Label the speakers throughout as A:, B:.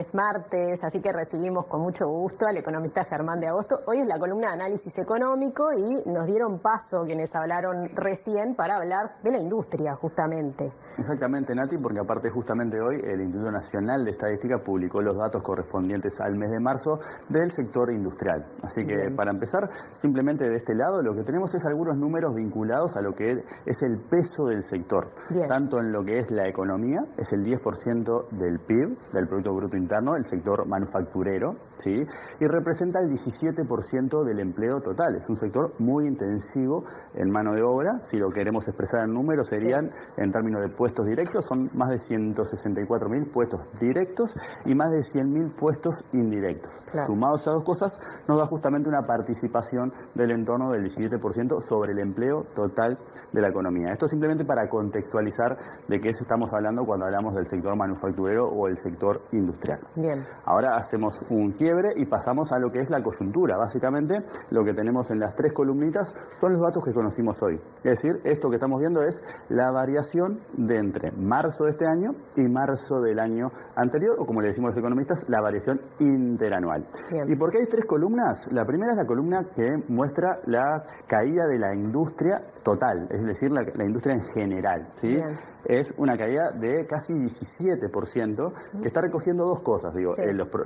A: Es martes, así que recibimos con mucho gusto al economista Germán de Agosto. Hoy es la columna de análisis económico y nos dieron paso quienes hablaron recién para hablar de la industria, justamente.
B: Exactamente, Nati, porque aparte justamente hoy el Instituto Nacional de Estadística publicó los datos correspondientes al mes de marzo del sector industrial. Así que
A: Bien.
B: para empezar, simplemente de este lado lo que tenemos es algunos números vinculados a lo que es el peso del sector.
A: Bien.
B: Tanto en lo que es la economía, es el 10% del PIB, del Producto Bruto Interno, el sector manufacturero, ¿sí? Y representa el 17% del empleo total. Es un sector muy intensivo en mano de obra. Si lo queremos expresar en números, serían, en términos de puestos directos, son más de 164.000 puestos directos y más de 100.000 puestos indirectos.
A: Claro.
B: Sumados a dos cosas, nos da justamente una participación del entorno del 17% sobre el empleo total de la economía. Esto simplemente para contextualizar de qué estamos hablando cuando hablamos del sector manufacturero o el sector industrial.
A: Bien.
B: Ahora hacemos un quiebre y pasamos a lo que es la coyuntura. Básicamente, lo que tenemos en las tres columnitas son los datos que conocimos hoy. Es decir, esto que estamos viendo es la variación de entre marzo de este año y marzo del año anterior, o como le decimos los economistas, la variación interanual.
A: Bien.
B: ¿Y por qué hay tres columnas? La primera es la columna que muestra la caída de la industria total, es decir, la industria en general, ¿sí?
A: Bien.
B: Es una caída de casi 17%, que está recogiendo dos cosas, digo,
A: Sí.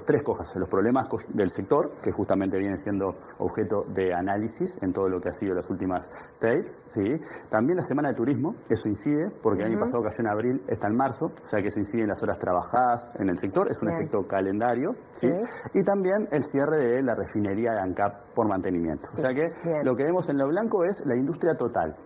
B: tres cosas, los problemas del sector, que justamente viene siendo objeto de análisis en todo lo que ha sido las últimas tapes, ¿sí? También la semana de turismo, eso incide, porque el año pasado cayó en abril, está en marzo, o sea que eso incide en las horas trabajadas en el sector, es un
A: Bien.
B: efecto calendario, ¿sí?
A: Sí.
B: Y también el cierre de la refinería de ANCAP por mantenimiento.
A: Sí.
B: O sea que
A: Bien.
B: lo que vemos en lo blanco es la industria total.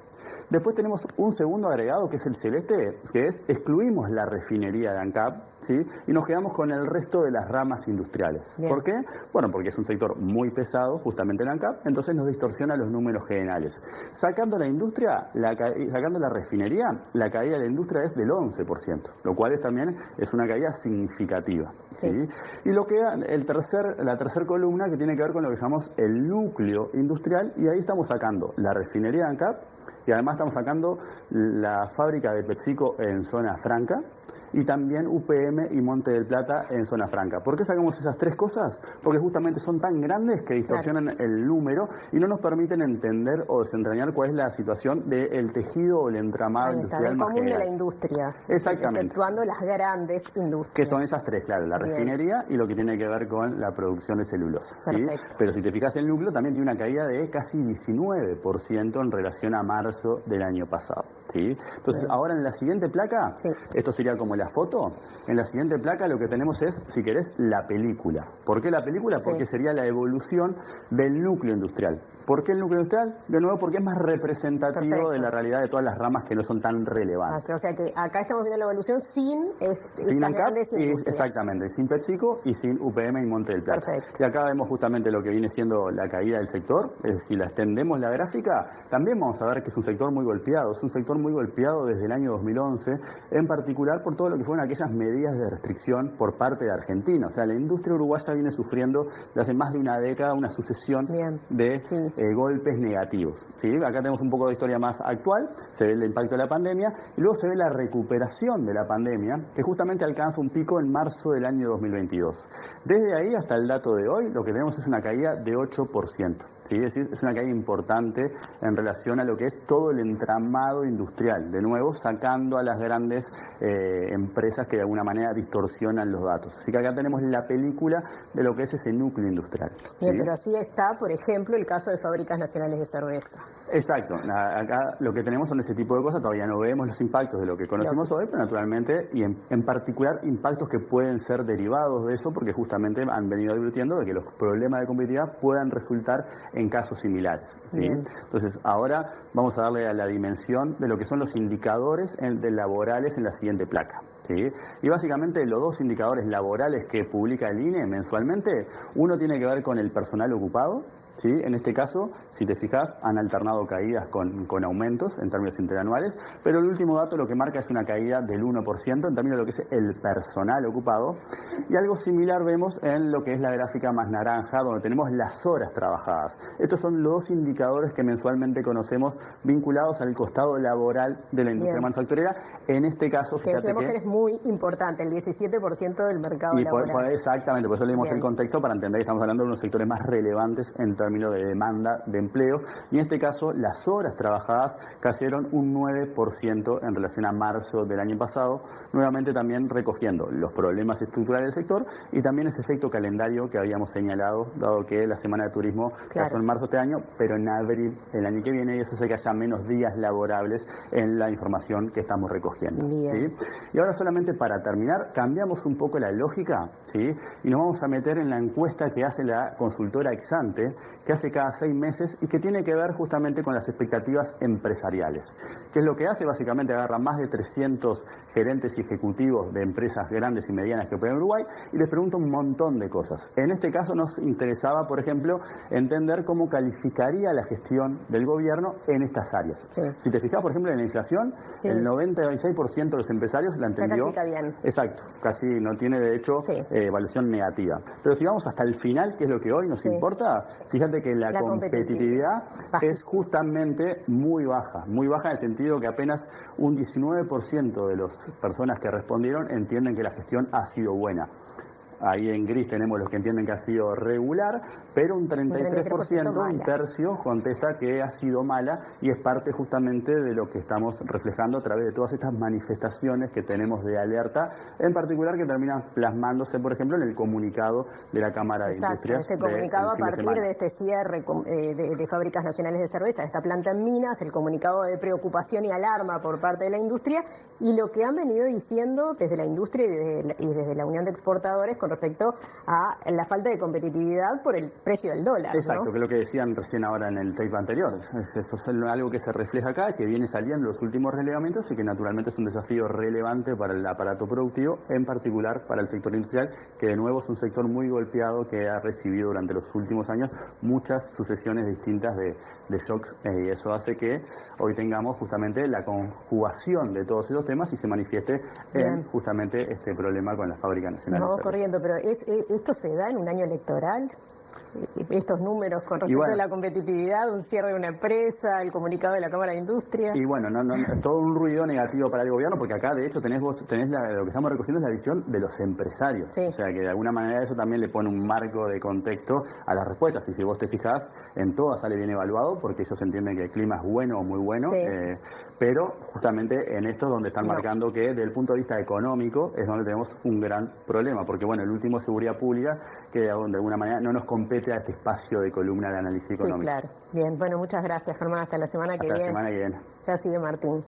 B: Después tenemos un segundo agregado que es el celeste, que es excluimos la refinería de ANCAP, ¿sí? Y nos quedamos con el resto de las ramas industriales.
A: Bien.
B: ¿Por qué? Bueno, porque es un sector muy pesado, justamente el ANCAP, entonces nos distorsiona los números generales. Sacando la industria, sacando la refinería, la caída de la industria es del 11%, lo cual también es una caída significativa, ¿sí? Y lo queda la tercera columna que tiene que ver con lo que llamamos el núcleo industrial, y ahí estamos sacando la refinería de ANCAP, y además estamos sacando la fábrica de PepsiCo en zona franca y también UPM y Monte del Plata en zona franca. ¿Por qué sacamos esas tres cosas? Porque justamente son tan grandes que distorsionan el número y no nos permiten entender o desentrañar cuál es la situación del tejido o el entramado
A: Ahí está,
B: industrial
A: del
B: más
A: común de la
B: general.
A: industria.
B: Exactamente.
A: Exceptuando las grandes industrias.
B: Que son esas tres, claro, la
A: Bien.
B: refinería y lo que tiene que ver con la producción de celulosa, ¿sí?
A: Perfecto.
B: Pero si te fijas, el núcleo también tiene una caída de casi 19% en relación a marzo del año pasado, ¿sí? Entonces,
A: Bien.
B: ahora en la siguiente placa,
A: Sí.
B: esto sería como la foto, en la siguiente placa lo que tenemos es, si querés, la película. ¿Por qué la película?
A: Sí.
B: Porque sería la evolución del núcleo industrial. ¿Por qué el núcleo industrial? De nuevo, porque es más representativo
A: Perfecto.
B: de la realidad de todas las ramas que no son tan relevantes.
A: O sea que acá estamos viendo la evolución sin
B: Sin
A: estas
B: ANCAP,
A: grandes industrias.
B: exactamente, sin PepsiCo y sin UPM y Monte del Plata.
A: Perfecto.
B: Y acá vemos justamente lo que viene siendo la caída del sector. Si la extendemos la gráfica, también vamos a ver que es un sector muy golpeado. Es un sector muy golpeado desde el año 2011, en particular por todo lo que fueron aquellas medidas de restricción por parte de Argentina. O sea, la industria uruguaya viene sufriendo desde hace más de una década una sucesión
A: Bien.
B: de
A: Sí.
B: golpes negativos, ¿sí? Acá tenemos un poco de historia más actual, se ve el impacto de la pandemia y luego se ve la recuperación de la pandemia, que justamente alcanza un pico en marzo del año 2022. Desde ahí hasta el dato de hoy, lo que tenemos es una caída de 8%. ¿Sí? Es decir, es una caída importante en relación a lo que es todo el entramado industrial, de nuevo sacando a las grandes empresas que de alguna manera distorsionan los datos. Así que acá tenemos la película de lo que es ese núcleo industrial.
A: Bien,
B: ¿sí?
A: pero así está, por ejemplo, el caso de Fábricas Nacionales de Cerveza.
B: Exacto, acá lo que tenemos son ese tipo de cosas, todavía no vemos los impactos de lo que conocemos hoy, pero naturalmente, y en particular impactos que pueden ser derivados de eso, porque justamente han venido advirtiendo de que los problemas de competitividad puedan resultar en casos similares, ¿sí?
A: Bien.
B: Entonces, ahora vamos a darle a la dimensión de lo que son los indicadores de laborales en la siguiente placa. ¿Sí? Y básicamente los dos indicadores laborales que publica el INE mensualmente, uno tiene que ver con el personal ocupado ¿sí? En este caso, si te fijas, han alternado caídas con aumentos en términos interanuales, pero el último dato lo que marca es una caída del 1% en términos de lo que es el personal ocupado, y algo similar vemos en lo que es la gráfica más naranja, donde tenemos las horas trabajadas. Estos son los dos indicadores que mensualmente conocemos vinculados al costado laboral de la industria manufacturera. En este caso, fíjate que
A: es muy importante, el 17% del mercado laboral.
B: Exactamente, por eso leemos el contexto para entender que estamos hablando de unos sectores más relevantes en términos de demanda de empleo, y en este caso las horas trabajadas cayeron un 9% en relación a marzo del año pasado, nuevamente también recogiendo los problemas estructurales del sector y también ese efecto calendario que habíamos señalado, dado que la Semana de Turismo pasó en marzo de este año, pero en abril el año que viene, y eso hace que haya menos días laborables en la información que estamos recogiendo. ¿Sí? Y ahora, solamente para terminar, cambiamos un poco la lógica, ¿sí? Y nos vamos a meter en la encuesta que hace la consultora Exante, que hace cada 6 meses y que tiene que ver justamente con las expectativas empresariales. ¿Qué es lo que hace? Básicamente agarra más de 300 gerentes y ejecutivos de empresas grandes y medianas que operan en Uruguay y les pregunta un montón de cosas. En este caso nos interesaba, por ejemplo, entender cómo calificaría la gestión del gobierno en estas áreas. Si te fijas, por ejemplo, en la inflación, el 96% de los empresarios la entendió.
A: Bien.
B: Exacto, casi no tiene de hecho evaluación negativa. Pero si vamos hasta el final, que es lo que hoy nos importa, fíjate que la competitividad es justamente muy baja en el sentido que apenas un 19% de las personas que respondieron entienden que la gestión ha sido buena. Ahí en gris tenemos los que entienden que ha sido regular, pero un 33%, un tercio, contesta que ha sido mala, y es parte justamente de lo que estamos reflejando a través de todas estas manifestaciones que tenemos de alerta, en particular que terminan plasmándose, por ejemplo, en el comunicado de la Cámara de Industrias.
A: Este comunicado a partir de este cierre de fábricas nacionales de cerveza, esta planta en Minas, el comunicado de preocupación y alarma por parte de la industria, y lo que han venido diciendo desde la industria y desde la Unión de Exportadores con respecto a la falta de competitividad por el precio del dólar.
B: Exacto,
A: ¿no?
B: que es lo que decían recién ahora en el tape anterior. Eso es algo que se refleja acá, que viene saliendo en los últimos relevamientos y que naturalmente es un desafío relevante para el aparato productivo, en particular para el sector industrial, que de nuevo es un sector muy golpeado, que ha recibido durante los últimos años muchas sucesiones distintas de shocks, y eso hace que hoy tengamos justamente la conjugación de todos esos temas y se manifieste en justamente este problema con las fábricas nacionales.
A: Vamos corriendo, pero ¿esto se da en un año electoral? Estos números con respecto a la competitividad, un cierre de una empresa, el comunicado de la Cámara de Industria.
B: Y bueno, no es todo un ruido negativo para el gobierno, porque acá de hecho tenés lo que estamos recogiendo es la visión de los empresarios. O sea que de alguna manera eso también le pone un marco de contexto a las respuestas. Y si vos te fijás, en todas sale bien evaluado, porque ellos entienden que el clima es bueno o muy bueno, pero justamente en esto es donde están marcando que desde el punto de vista económico es donde tenemos un gran problema, porque bueno, el último seguridad pública, que de alguna manera no nos compete a este espacio de columna de análisis económico.
A: Sí, claro. Bien, bueno, muchas gracias, Germán. Hasta la semana que viene.
B: Hasta la semana que viene.
A: Ya sigue Martín.